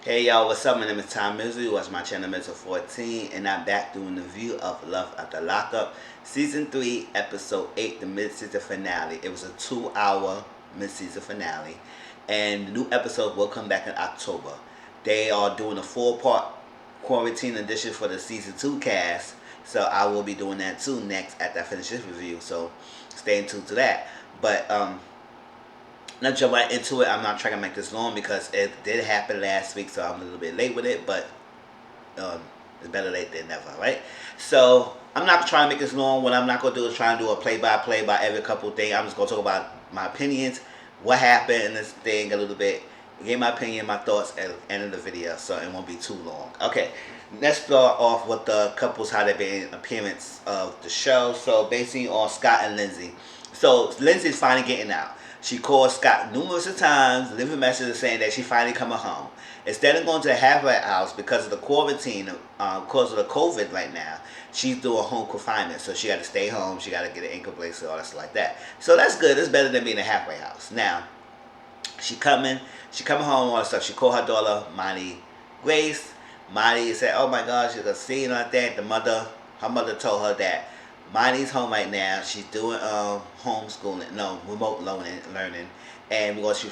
Hey y'all, what's up? My name is Mizzle. You watch my channel Mizzle 14, and I'm back doing the review of Love After Lockup, Season 3, Episode 8, the mid-season finale. It was a 2-hour mid-season finale, and the new episode will come back in October. They are doing a 4-part quarantine edition for the Season 2 cast, so I will be doing that too next after I finish this review, so stay tuned to that. But, not jump right into it. I'm not trying to make this long because it did happen last week, so I'm a little bit late with it, but it's better late than never, right? So I'm not trying to make this long. What I'm not going to do is try and do a play-by-play by every couple thing. I'm just going to talk about my opinions, what happened in this thing a little bit, give my opinion, my thoughts at the end of the video, so it won't be too long. Okay, let's start off with the couples, how they've been in appearance of the show. So basically on Scott and Lindsay. So Lindsay's finally getting out. She called Scott numerous times, leaving messages saying that she finally coming home. Instead of going to the halfway house because of the quarantine, because of the COVID right now, she's doing home confinement. So she got to stay home. She got to get an ankle bracelet, all that stuff like that. So that's good. It's better than being in a halfway house. Now, she coming home, all that stuff. She called her daughter, Monty Grace. Monty said, oh my gosh, she's a scene like that. Her mother told her that Monty's home right now. She's doing homeschooling, no, remote learning, and we're going to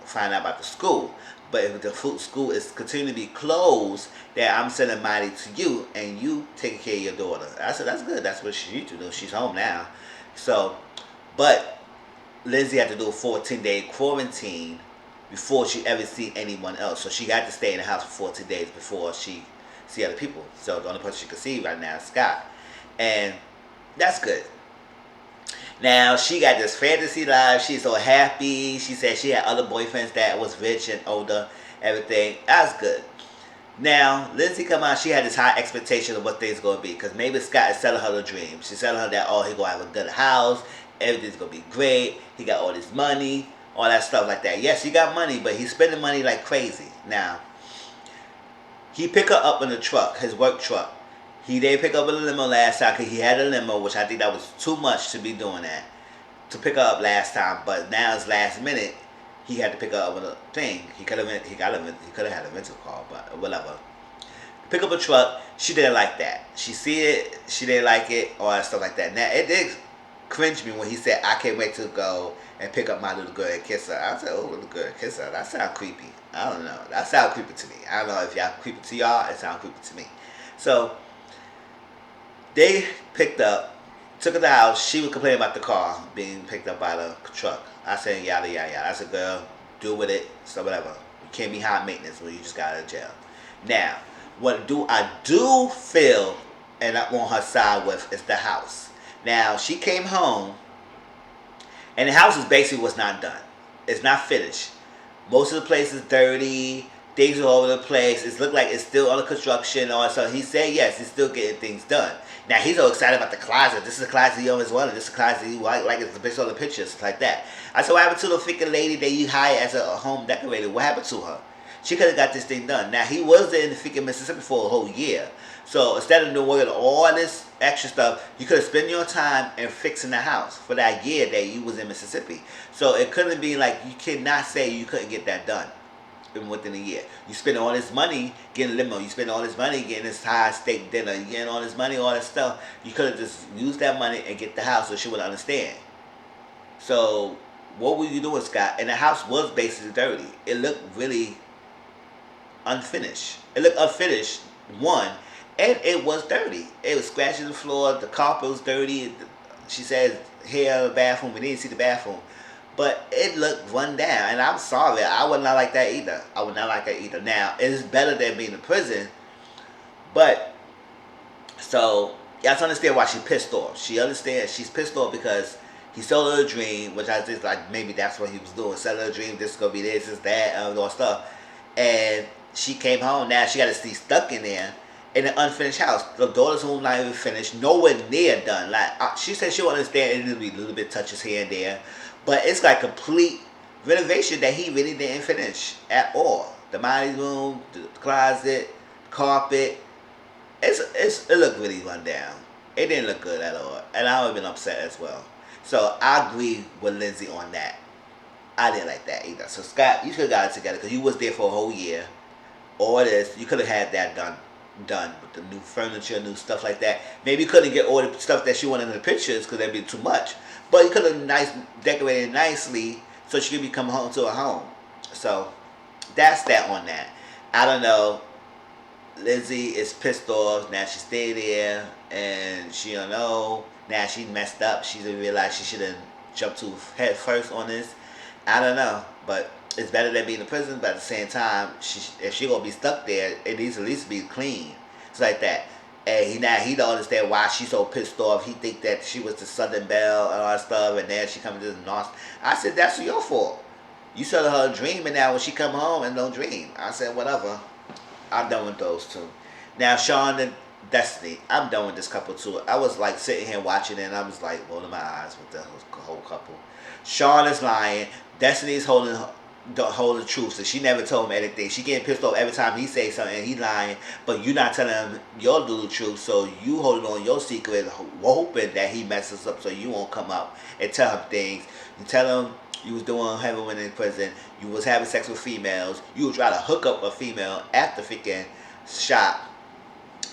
find out about the school. But if the school is continuing to be closed, then I'm sending Monty to you, and you taking care of your daughter. I said, that's good. That's what she needs to do. She's home now. So, but Lindsay had to do a 14-day quarantine before she ever see anyone else. So she got to stay in the house for 14 days before she see other people. So the only person she could see right now is Scott. And that's good. Now, she got this fantasy life. She's so happy. She said she had other boyfriends that was rich and older, everything. That's good. Now, Lindsay come out, she had this high expectation of what things going to be. Because maybe Scott is selling her the dream. She's telling her that, oh, he going to have a good house. Everything's going to be great. He got all this money. All that stuff like that. Yes, he got money, but he's spending money like crazy. Now, he picked her up in the truck, his work truck. He didn't pick up in a limo last time because he had a limo, which I think that was too much to be doing that. To pick her up last time, but now it's last minute. He had to pick her up with a thing. He could have had a rental car, but whatever. Pick up a truck. She didn't like that. She see it. She didn't like it. All that stuff like that. Now it did cringe me when he said, "I can't wait to go and pick up my little girl and kiss her." I said, "Oh, little girl and kiss her." That sounds creepy. I don't know. That sounds creepy to me. I don't know if y'all creepy to y'all. It sounds creepy to me. So they picked up, took her to the house. She was complaining about the car being picked up by the truck. I said, yada, yada, yada. I said, girl, deal with it. So whatever. You can't be high maintenance when you just got out of jail. Now, what I do feel, and I'm on her side with, is the house. Now, she came home, and the house is basically what's not done. It's not finished. Most of the place is dirty. Things are all over the place. It looked like it's still under construction. Or so he said, yes, he's still getting things done. Now, he's so excited about the closet. This is the closet he owns as well, and this is the closet he like it's based on the pictures, like that. I said, what happened to the freaking lady that you hired as a home decorator? What happened to her? She could have got this thing done. Now, he was in the freaking Mississippi for a whole year. So, instead of doing all this extra stuff, you could have spent your time in fixing the house for that year that you was in Mississippi. So, it couldn't be like, you cannot say you couldn't get that done within a year. You spend all this money getting limo. You spend all this money getting this high steak dinner. You getting all this money, all this stuff. You could have just used that money and get the house so she would understand. So, what were you doing, Scott? And the house was basically dirty. It looked really unfinished. It looked unfinished, one, and it was dirty. It was scratching the floor. The carpet was dirty. She said, here in the bathroom. We didn't see the bathroom. But it looked run down, and I'm sorry, I would not like that either. I would not like that either. Now, it is better than being in prison, but, so, you have to understand why she's pissed off. She understands she's pissed off because he sold her a dream, which I just like, maybe that's what he was doing. Sell her a dream, this is going to be this, that, and all stuff. And she came home, now she got to stay stuck in there, in an unfinished house. The daughter's home not even finished, nowhere near done. Like, she said she'll understand it'll be a little bit touches here and there. But it's like complete renovation that he really didn't finish at all. The Monty's room, the closet, carpet. It looked really run down. It didn't look good at all. And I would have been upset as well. So I agree with Lindsay on that. I didn't like that either. So Scott, you should have got it together because you was there for a whole year. all this. You could have had that done with the new furniture, new stuff like that. Maybe you couldn't get all the stuff that she wanted in the pictures because that'd be too much. But you could have decorated nicely so she could be coming home to her home. So that's that on that. I don't know. Lizzie is pissed off. Now she stayed there and she don't know. Now she messed up. She didn't realize she shouldn't jump to head first on this. I don't know. But it's better than being in prison. But at the same time, if she gonna be stuck there, it needs to at least be clean. It's like that. And he don't understand why she's so pissed off. He think that she was the Southern Belle and all that stuff, and then she coming to the North. I said, that's your fault. You said her a dream, and now when she come home and don't dream. I said, whatever. I'm done with those two. Now, Sean and Destiny, I'm done with this couple too. I was like sitting here watching it, and I was like rolling my eyes with the whole couple. Sean is lying. Destiny's holding the truth, so she never told him anything. She getting pissed off every time he say something and he lying, but you not telling him your little truth, so you holding on your secret, hoping that he messes up so you won't come up and tell him things. You tell him you was doing heroin in prison, you was having sex with females, you would try to hook up a female after freaking shot.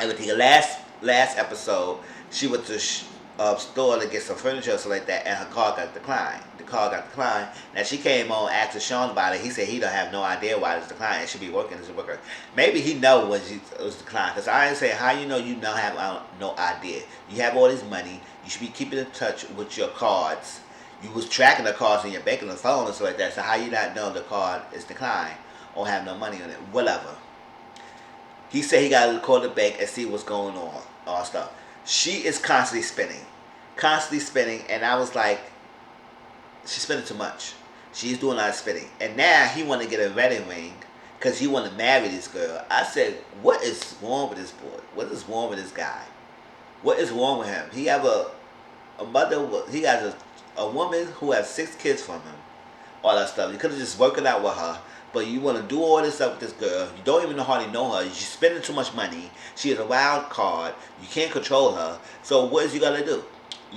Everything. Last episode, she went to store to get some furniture or something like that, and her car got declined. The car got declined. Now she came on, asked Sean about it. He said he don't have no idea why it's declined. It should be working as a worker. Maybe he know when it was declined. Because I didn't say how you know you don't have no idea. You have all this money. You should be keeping in touch with your cards. You was tracking the cards in your bank on the phone and stuff like that. So how you not know the card is declined or have no money on it? Whatever. He said he got to call the bank and see what's going on. All stuff. She is constantly spinning, and I was like, she's spending too much. She's doing a lot of spinning. And now he want to get a wedding ring because he want to marry this girl. I said, what is wrong with this boy? What is wrong with this guy? What is wrong with him? He have a mother, he has a woman who has 6 kids from him. All that stuff. You could have just worked it out with her. But you want to do all this stuff with this girl. You don't even hardly know her. You're spending too much money. She is a wild card. You can't control her. So what is you got to do?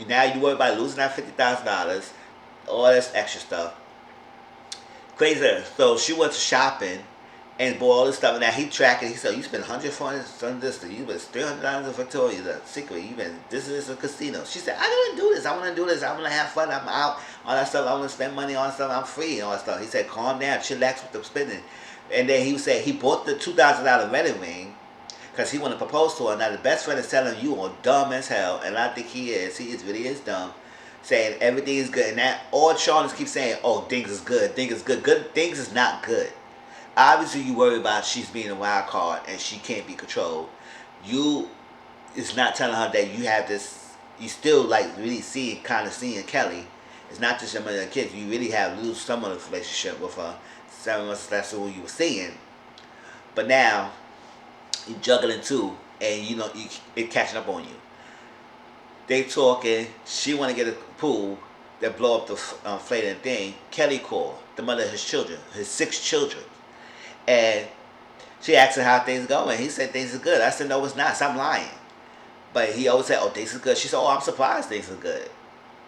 Now you worry about losing that $50,000. All this extra stuff. Crazy. So she went to shopping and bought all this stuff. And now he tracking. He said, you spent $100 on this. You spent $300 in Victoria's Secret. This is a casino. She said, I don't do this. I want to do this. I want to have fun. I'm out. All that stuff. I want to spend money on stuff. I'm free and all that stuff. He said, calm down. Chillax with the spending. And then he said he bought the $2,000 wedding ring because he want to propose to her. Now the best friend is telling you are dumb as hell. And I think he is. He really is dumb. Saying everything is good. And that all Sean keeps saying, oh, things is good. Things is good. Good things is not good. Obviously, you worry about she's being a wild card and she can't be controlled. You is not telling her that you have this. You still like really seeing Kelly. It's not just your mother and kids. You really have lose some of the relationship with her. Some of that's what you were seeing. But now you juggling too, and you know it catching up on you. They talking. She want to get a pool that blow up the inflating thing. Kelly called the mother of his children, his 6 children. And she asked him how things going. He said things are good. I said, no, it's not. Stop lying. But he always said, oh, things are good. She said, oh, I'm surprised things are good.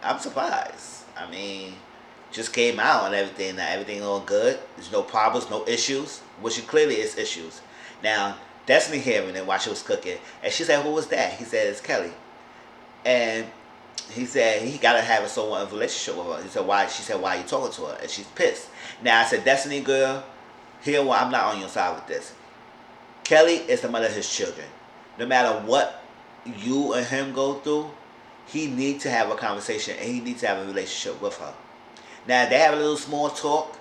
I'm surprised. I mean, just came out and everything. Now, everything all good. There's no problems, no issues. Which clearly is issues. Now, Destiny hearing it while she was cooking. And she said, who was that? He said, it's Kelly. And he said he got to have a somewhat relationship with her. He said, why? She said, why are you talking to her? And she's pissed. Now, I said, Destiny girl, here, well, I'm not on your side with this. Kelly is the mother of his children. No matter what you and him go through, he needs to have a conversation and he needs to have a relationship with her. Now, they have a little small talk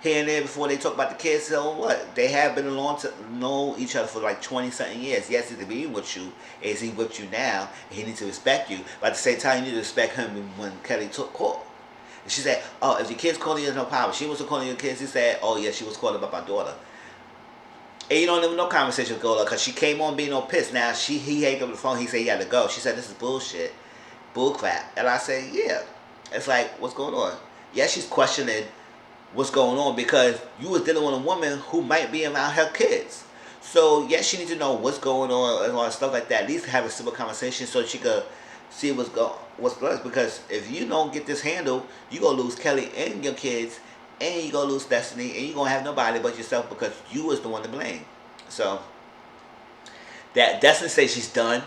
here and there before they talk about the kids. So what? They have been along to know each other for like 20-something years. Yes, he's being with you. Is he with you now? He needs to respect you. But at the same time, you need to respect him when Kelly took call. And she said, oh, if your kids calling you, there's no problem. She wasn't calling your kids. He said, oh, yeah, she was calling about my daughter. And you don't even know conversation go on because she came on being all pissed. Now, he hung up the phone. He said he had to go. She said, this is bullshit. Bull crap. And I said, yeah. It's like, what's going on? Yeah, she's questioning what's going on because you was dealing with a woman who might be around her kids. So, yes, she needs to know what's going on and all that stuff like that. At least have a simple conversation so she could see what's going on. Because if you don't get this handled, you're going to lose Kelly and your kids and you gonna lose destiny, and you gonna have nobody but yourself because you was the one to blame. So that Destiny says she's done.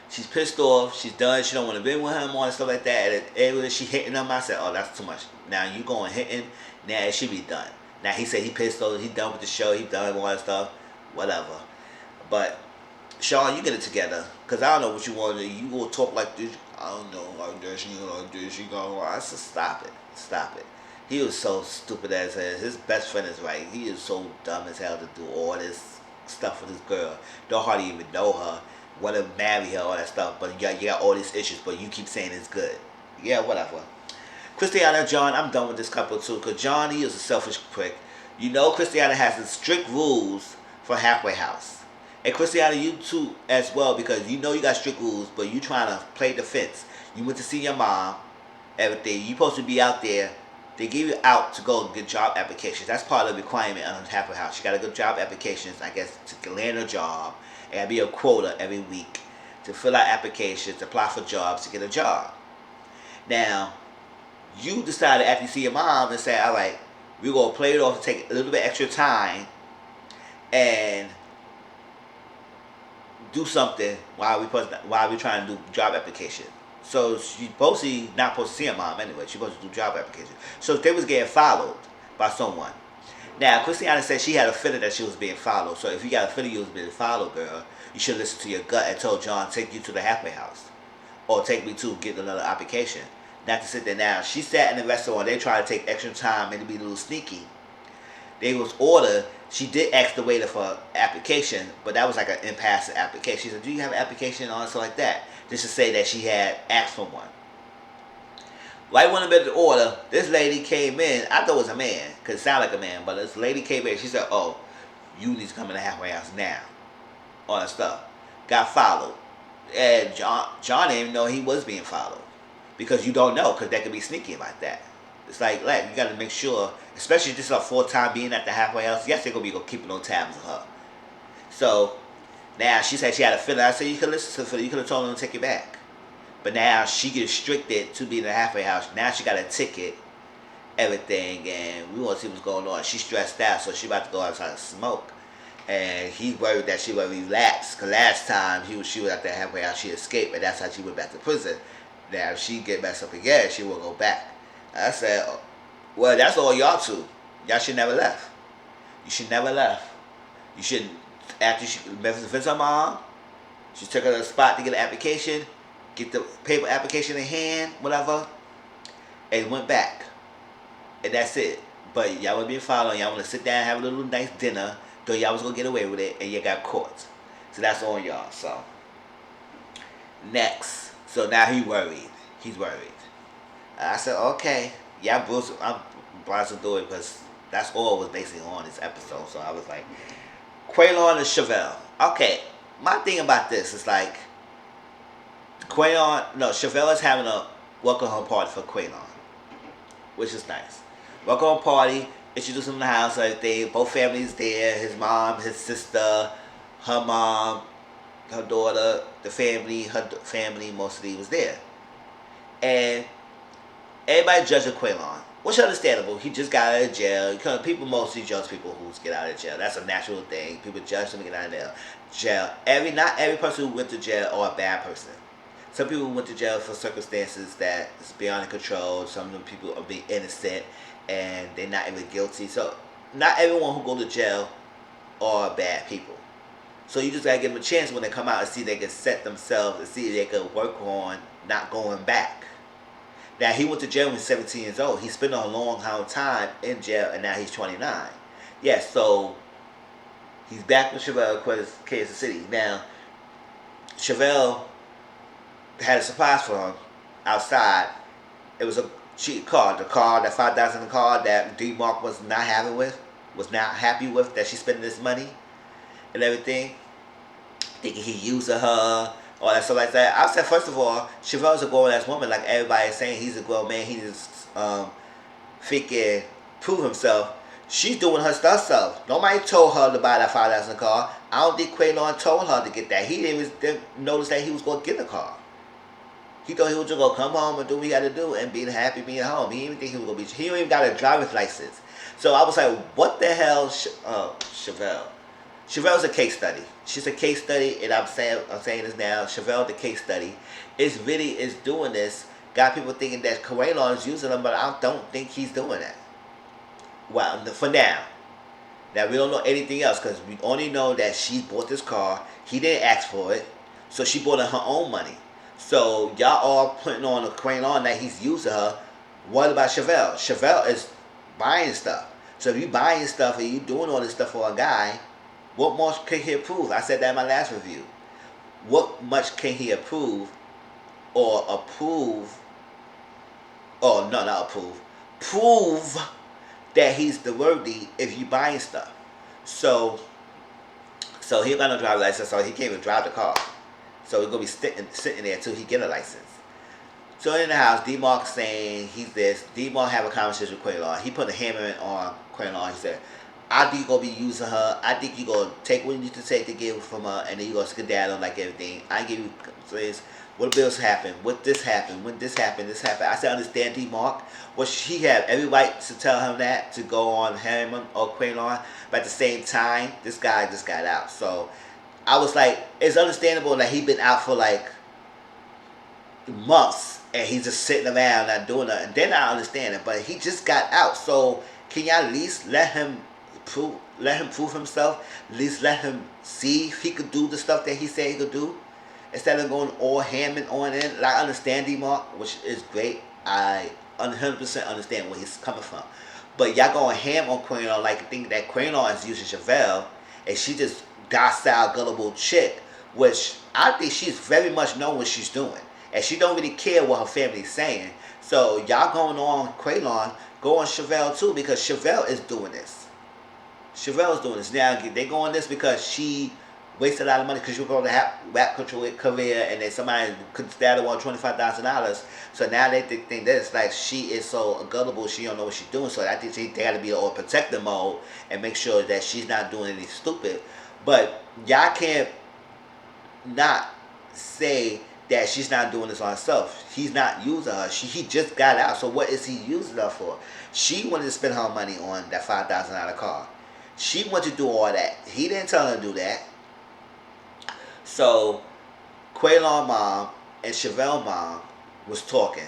She's pissed off. She's done. She don't want to be with him and stuff like that. And she hitting him. I said, oh, that's too much. Now you going hitting. Now it should be done. Now he said he pissed off. He done with the show. He done with all that stuff. Whatever. But Sean, you get it together. Cause I don't know what you want to do. You gonna talk like this. I don't know like this. You like this. You go. I said, stop it. Stop it. He was so stupid as hell. His best friend is right. He is so dumb as hell to do all this stuff with this girl. Don't hardly even know her. Want to marry her, all that stuff. But you got all these issues. But you keep saying it's good. Yeah, whatever. Christiana and John, I'm done with this couple too. Because John, he is a selfish prick. You know Christiana has the strict rules for Halfway House. And Christiana, you too as well. Because you know you got strict rules. But you trying to play the fence. You went to see your mom. Everything. You supposed to be out there. They give you out to go get job applications. That's part of the requirement on Halfway House. You got to go job applications, I guess, to land a job. It got to be a quota every week to fill out applications, apply for jobs, to get a job. Now, you decided after you see your mom and say, all right, we're going to play it off to take a little bit extra time and do something while we're trying to do job application. So she's supposedly not supposed to see her mom anyway. She's supposed to do job application. So they was getting followed by someone. Now, Christiana said she had a feeling that she was being followed. So if you got a feeling you was being followed, girl, you should listen to your gut and told John, take you to the Halfway House. Or take me to get another application. Not to sit there now. She sat in the restaurant. They tried to take extra time and to be a little sneaky. They was ordered. She did ask the waiter for application, but that was like an impassive application. She said, do you have an application on something like that? Just to say that she had asked for one. Right when I'm at the order, this lady came in. I thought it was a man, because it sounded like a man, but this lady came in. She said, oh, you need to come in the Halfway House now. All that stuff. Got followed. And John didn't even know he was being followed. Because you don't know, because that could be sneaky like that. It's like you got to make sure, especially if this is her fourth time being at the Halfway House, yes, they're going to be keeping on tabs of her. So, now she said she had a feeling. I said, you could listen to the feeling. You could have told them to take it back. But now she gets restricted to be in the Halfway House. Now she got a ticket, everything, and we want to see what's going on. She's stressed out, so she about to go outside and smoke. And he's worried that she will relapse. Because last time she was at the Halfway House, she escaped, and that's how she went back to prison. Now, if she get messed up again, she will go back. I said, well, that's all y'all two. Y'all should never left. You should never left. You should, after she visit her mom, she took her to the spot to get an application, get the paper application in hand, whatever, and went back. And that's it. But y'all was being followed. Y'all want to sit down and have a little nice dinner. Though y'all was going to get away with it, and you got caught. So that's on y'all. So, next. So now he's worried. He's worried. I said, okay. Yeah, I'm browsing through it because that's all was basically on this episode. So I was like, Quaylon and Chevelle. Okay, my thing about this is like, Chevelle is having a welcome home party for Quaylon, which is nice. Welcome home party, introduce him to the house, everything. Both families there, his mom, his sister, her mom, her daughter, the family, her family mostly was there. And everybody judging Quaylon, which is understandable. He just got out of jail. Because people mostly judge people who get out of jail. That's a natural thing. People judge them to get out of jail. Not every person who went to jail are a bad person. Some people went to jail for circumstances that is beyond control. Some of them people are being innocent and they're not even guilty. So not everyone who go to jail are bad people. So you just gotta give them a chance when they come out and see if they can set themselves and see if they can work on not going back. Now he went to jail when he was 17 years old. He spent a long time in jail and now he's 29. Yes, so he's back with Chevelle, Kansas City. Now, Chevelle had a surprise for him outside. It was a cheap car. The car, that $5,000 car that D-Mark was not happy with, that she's spending this money and everything. Thinking he using her, all that stuff like that. I said, first of all, Chevelle's a grown-ass woman. Like everybody is saying, he's a grown man. He just freaking prove himself. She's doing her stuff herself. Nobody told her to buy that $5,000 car. I don't think Quaylon told her to get that. He didn't even notice that he was going to get the car. He thought he was just gonna come home and do what he had to do and be happy being home. He didn't even think he was gonna be. He don't even got a driver's license. So I was like, what the hell, Chevelle? Chevelle's a case study. She's a case study, and I'm saying this now. Chevelle, the case study, is doing this. Got people thinking that Quaylon is using them, but I don't think he's doing that. Well, for now. Now we don't know anything else because we only know that she bought this car. He didn't ask for it, so she bought it her own money. So y'all all putting on a Quaylon that he's using her. What about Chevelle? Chevelle is buying stuff. So if you buying stuff and you doing all this stuff for a guy, what more can he approve? I said that in my last review. What much can he approve or approve? Oh, no, not approve. Prove that he's the worthy if you buying stuff. So he got no driver's license, so he can't even drive the car. So he's going to be sitting there until he get a license. So in the house, D-Mark saying he's this. D-Mark have a conversation with Quaylon. He put a hammer on Quaylon. He said, I think you're going to be using her. I think you're going to take what you need to take to get from her, and then you're going to skedaddle like everything. I give you things. What bills happen? What this happened? When this happened? This happened. I said, understand D-Mark. Well, she had every right to tell him that, to go on him or Quaylon. But at the same time, this guy just got out. So I was like, it's understandable that he been out for like months, and he's just sitting around not doing nothing. Then I understand it, but he just got out. So can y'all at least let him prove himself? At least let him see if he could do the stuff that he said he could do, instead of going all ham and on in. Like, I understand D-Mark, which is great. I 100% understand where he's coming from. But y'all going ham on Quaylon, like think that Quaylon is using Chevelle, and she just docile, gullible chick, which I think she's very much know what she's doing. And she don't really care what her family's saying. So y'all going on Quaylon, go on Chevelle too, because Chevelle is doing this. Chevelle is doing this. Now, they go on this because she wasted a lot of money because you were going to have rap career, and then somebody could stab her on $25,000. So now they think that it's like she is so gullible, she don't know what she's doing. So I think they got to be on protective mode and make sure that she's not doing anything stupid. But y'all can't not say that she's not doing this on herself. He's not using her. He just got out. So what is he using her for? She wanted to spend her money on that $5,000 car. She wanted to do all that. He didn't tell her to do that. So Quaylon mom and Chevelle mom was talking,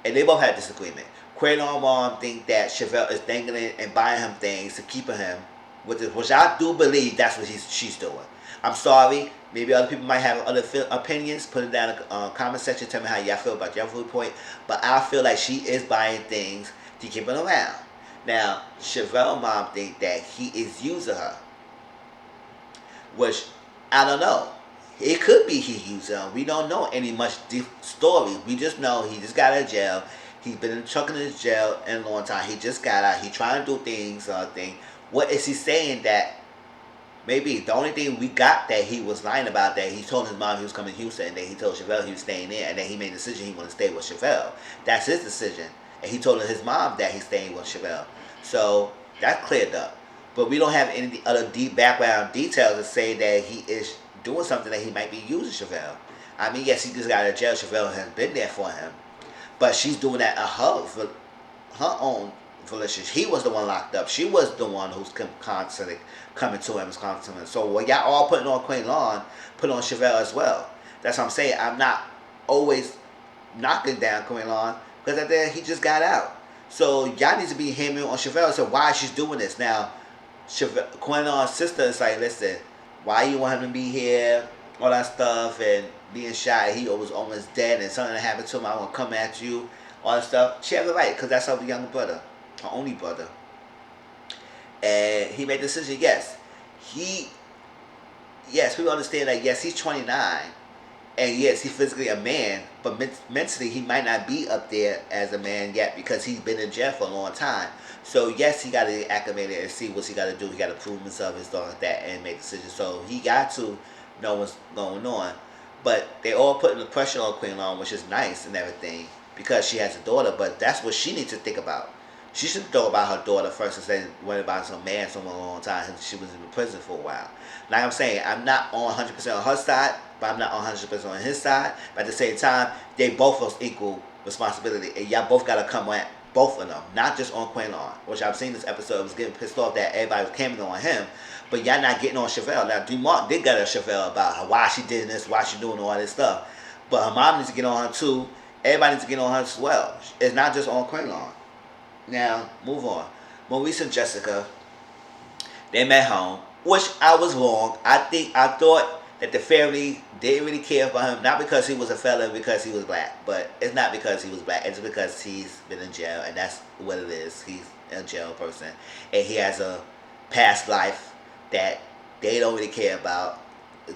and they both had disagreement. Quaylon mom think that Chevelle is dangling and buying him things to keep him with this, which I do believe that's what she's doing. I'm sorry. Maybe other people might have other opinions. Put it down in the comment section. Tell me how y'all feel about your viewpoint. But I feel like she is buying things to keep him around. Now, Chevelle mom think that he is using her, which I don't know. It could be he using her. We don't know any much deep story. We just know he just got out of jail. He's been chucking in his jail in a long time. He just got out. He trying to do things. What is he saying that? Maybe the only thing we got that he was lying about, that he told his mom he was coming to Houston, and then he told Chevelle he was staying there, and then he made a decision he wanted to stay with Chevelle. That's his decision. And he told his mom that he's staying with Chevelle. So that's cleared up. But we don't have any other deep background details to say that he is doing something that he might be using Chevelle. I mean, yes, he just got out of jail. Chevelle has been there for him. But she's doing that for her own volition. He was the one locked up. She was the one who's constantly coming to him. So what y'all all putting on Quaylon, put on Chevelle as well. That's what I'm saying. I'm not always knocking down Quaylon, because at the end he just got out. So y'all need to be hammering on Chevelle. So why she's doing this now? Quaylon's sister is like, listen, why you want him to be here? All that stuff, and being shot. He was almost dead, and something happened to him. I want to come at you. All that stuff. She has the right, because that's her younger brother, her only brother. And he made the decision. Yes, people understand that. Yes, he's 29. And yes, he's physically a man, but mentally he might not be up there as a man yet, because he's been in jail for a long time. So yes, he got to get acclimated and see what he got to do. He got to prove himself and stuff like that and make decisions. So he got to know what's going on. But they all putting the pressure on Quaylon, which is nice and everything, because she has a daughter. But that's what she needs to think about. She should have thought about her daughter first instead of worrying about some man for a long time. She was in prison for a while. Like I'm saying, I'm not on 100% on her side, but I'm not on 100% on his side. But at the same time, they both have equal responsibility, and y'all both gotta come at both of them, not just on Quinlan. Which I've seen this episode was getting pissed off that everybody was coming on him, but y'all not getting on Chevelle. Now Dumont did get at Chevelle about her, why she did this, why she doing all this stuff, but her mom needs to get on her too. Everybody needs to get on her as well. It's not just on Quinlan. Now, move on. Maurice and Jessica, they met home, which I was wrong. I thought that the family didn't really care about him, not because he was a felon, because he was black. But it's not because he was black. It's because he's been in jail, and that's what it is. He's a jail person, and he has a past life that they don't really care about,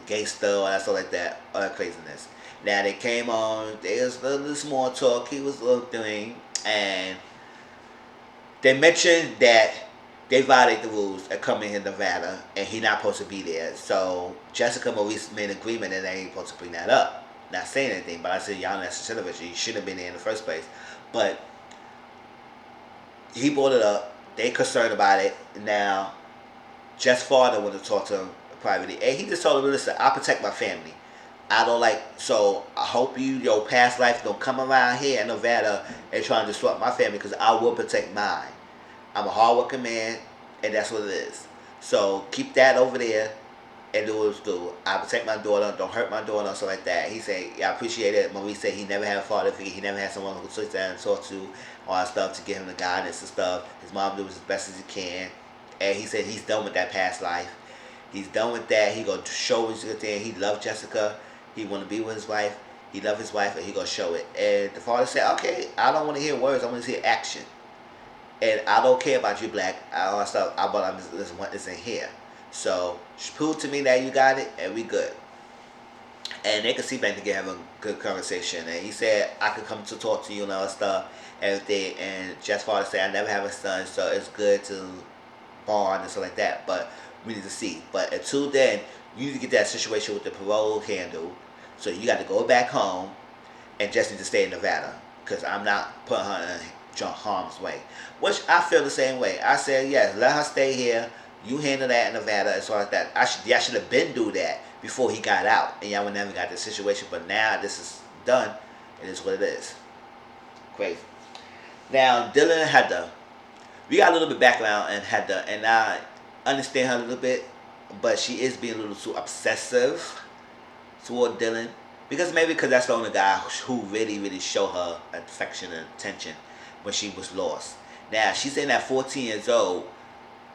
gangster or that stuff like that, or that craziness. Now they came on. There was a little small talk. He was a little thing, and they mentioned that they violate the rules of coming in Nevada, and he not supposed to be there. So Jessica and Maurice made an agreement that they ain't supposed to bring that up. Not saying anything, but I said, y'all that's the television. You shouldn't have been there in the first place. But he brought it up. They concerned about it. Now, Jeff's father wanted to talk to him privately, and he just told him, listen, I protect my family. I don't like, so I hope your past life don't come around here in Nevada and try to disrupt my family, because I will protect mine. I'm a hardworking man, and that's what it is. So keep that over there and do what it's do. I protect my daughter, don't hurt my daughter, or something like that. He said, yeah, I appreciate it. Maurice said he never had a father figure. He never had someone who could sit down and talk to, all that stuff, to give him the guidance and stuff. His mom did as best as he can. And he said he's done with that past life. He's done with that. He gonna show his good thing. He loved Jessica. He want to be with his wife. He loved his wife, and he gonna show it. And the father said, okay, I don't want to hear words. I want to see action. And I don't care about you, black. All that stuff. I'm just want this in here. So prove to me that you got it, and we good. And they could see back together, have a good conversation. And he said, I could come to talk to you and all that stuff, everything. And Jeff's father said, I never have a son, so it's good to bond and stuff like that. But we need to see. But until then, you need to get that situation with the parole handled. So you got to go back home and just need to stay in Nevada, because I'm not putting her in harm's way. Which I feel the same way. I said, yes, let her stay here. You handle that in Nevada and so like that. Y'all should have been do that before he got out, and y'all would never got this situation. But now this is done. It is what it is. Crazy. Now, Dylan and Heather. We got a little bit background in Heather, and I understand her a little bit, but she is being a little too obsessive toward Dylan, because that's the only guy who really, really showed her affection and attention when she was lost. Now, she's in at 14 years old.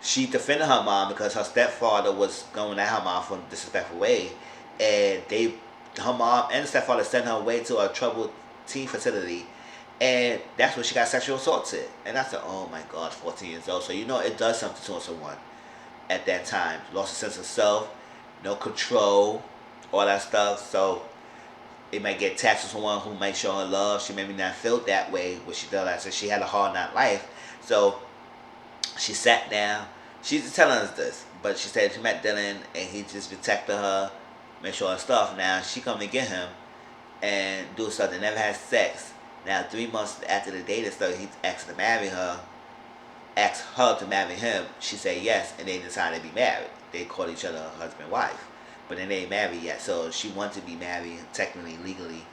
She defended her mom because her stepfather was going at her mom from a disrespectful way, and her mom and the stepfather sent her away to a troubled teen facility, and that's when she got sexual assaulted. And I said, oh my God, 14 years old. So it does something to someone at that time. Lost a sense of self, no control, all that stuff. So it might get attached to someone who might show her love. She maybe not feel that way when she does that. So she had a hard knock life. So she sat down. She's telling us this, but she said she met Dylan and he just protected her, make sure her stuff. Now she come to get him and do something. Never had sex. Now 3 months after the date and stuff, he asked to marry her. Asked her to marry him. She said yes, and they decided to be married. They called each other husband and wife, but then they ain't married yet. So she wanted to be married, technically, legally.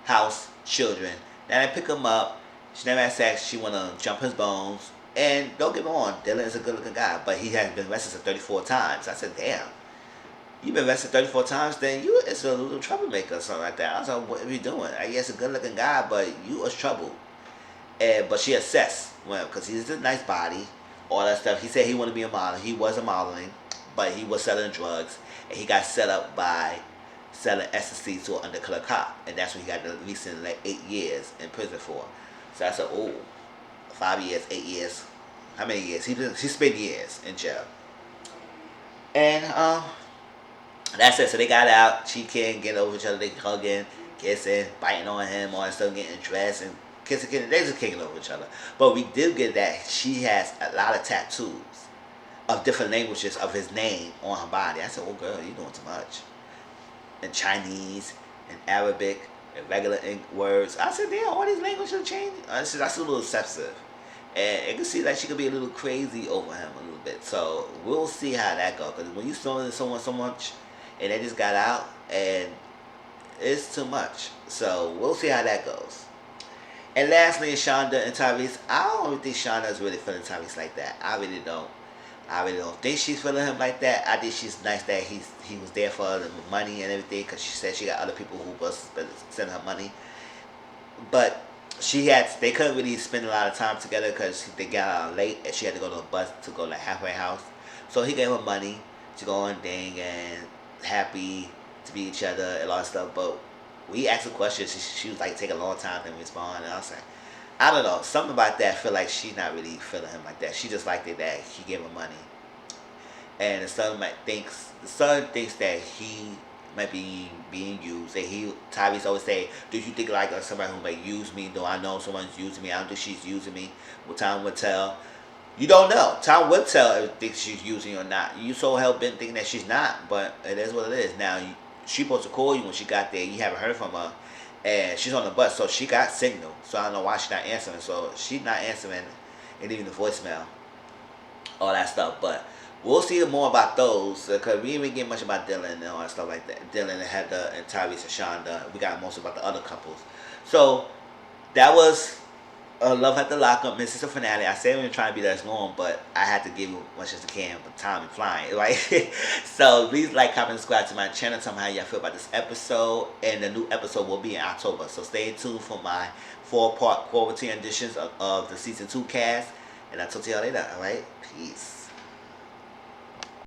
House, children. Now they pick him up. She never had sex. She want to jump his bones. And don't get me wrong, Dylan is a good looking guy, but he has been arrested 34 times. I said, damn, you've been arrested 34 times, then you is a little troublemaker or something like that. I was like, what are you doing? I guess a good looking guy, but you was trouble. But she assessed, because he's a nice body, all that stuff. He said he wanted to be a model. He was a modeling, but he was selling drugs, and he got set up by selling ecstasy to an undercover cop, and that's what he got the recent 8 years in prison for. So I said, oh, 5 years, 8 years. How many years? He spent years in jail. And that's it. So they got out. She can't get over each other. They hugging, kissing, biting on him, all that stuff, getting dressed and kissing. They just kicking over each other. But we did get that she has a lot of tattoos of different languages of his name on her body. I said, oh girl, you doing too much. In Chinese, in Arabic, in regular words. I said, damn, all these languages are changing. I said, that's a little obsessive. And it can see like she could be a little crazy over him a little bit. So we'll see how that goes. Because when you stalling someone so much, and they just got out, and it's too much. So we'll see how that goes. And lastly, Shonda and Tyrese. I don't think Shonda's really feeling Tyrese like that. I really don't. I really don't think she's feeling him like that. I think she's nice that he was there for her, the money and everything, because she said she got other people who was sending her money. But they couldn't really spend a lot of time together because they got out late and she had to go to a bus to go to the halfway house. So he gave her money to go on dang and happy to be each other and all that stuff. But we asked her questions. She was like taking a long time to respond, and I was like, I don't know, something about that. I feel like she's not really feeling him like that. She just liked it that he gave her money, and the son thinks that he might be being used. That Tyrese always say, "Do you think like somebody who might use me? Do I know someone's using me? I don't think she's using me." Well, time will tell. You don't know. Time will tell if she's using you or not. You so hell bent thinking that she's not, but it is what it is. Now she supposed to call you when she got there. You haven't heard from her. And she's on the bus, so she got signal. So I don't know why she's not answering. So she's not answering and leaving the voicemail, all that stuff. But we'll see more about those because we didn't get much about Dylan and all that stuff like that. Dylan and Heather and Tyrese and Shonda. We got most about the other couples. So that was Love at the Lockup. This is the finale. I said we were trying to be that long, but I had to give you as much as I can. But time is flying, right? So please like, comment, and subscribe to my channel. Tell me how y'all feel about this episode. And the new episode will be in October. So stay tuned for my 4-part quarantine editions of the season 2 cast. And I'll talk to y'all later. All right, peace.